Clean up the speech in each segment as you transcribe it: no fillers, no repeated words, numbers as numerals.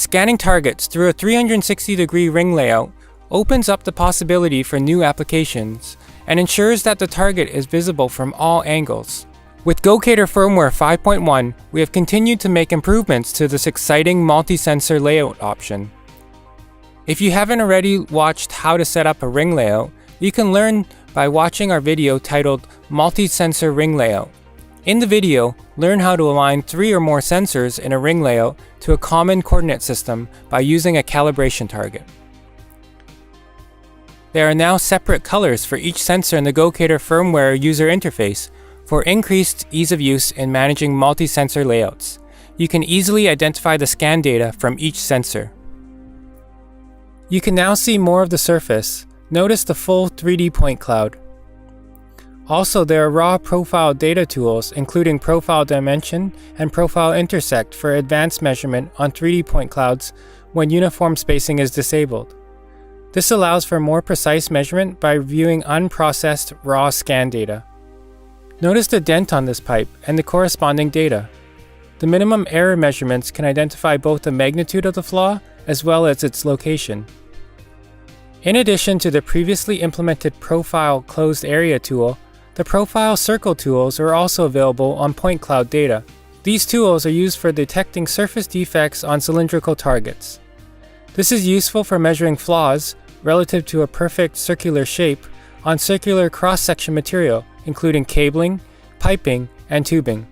Scanning targets through a 360-degree ring layout opens up the possibility for new applications and ensures that the target is visible from all angles. With Gocator Firmware 5.1, we have continued to make improvements to this exciting multi-sensor layout option. If you haven't already watched how to set up a ring layout, you can learn by watching our video titled Multi-Sensor Ring Layout. In the video, learn how to align 3 or more sensors in a ring layout to a common coordinate system by using a calibration target. There are now separate colors for each sensor in the Gocator firmware user interface for increased ease of use in managing multi-sensor layouts. You can easily identify the scan data from each sensor. You can now see more of the surface. Notice the full 3D point cloud. Also, there are raw profile data tools including profile dimension and profile intersect for advanced measurement on 3D point clouds when uniform spacing is disabled. This allows for more precise measurement by viewing unprocessed raw scan data. Notice the dent on this pipe and the corresponding data. The minimum error measurements can identify both the magnitude of the flaw as well as its location. In addition to the previously implemented Profile Closed Area tool, the Profile Circle tools are also available on point cloud data. These tools are used for detecting surface defects on cylindrical targets. This is useful for measuring flaws relative to a perfect circular shape on circular cross-section material, including cabling, piping, and tubing.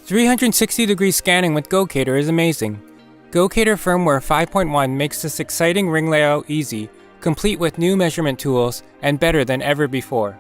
360-degree scanning with Gocator is amazing. Gocator Firmware 5.1 makes this exciting ring layout easy, complete with new measurement tools, and better than ever before.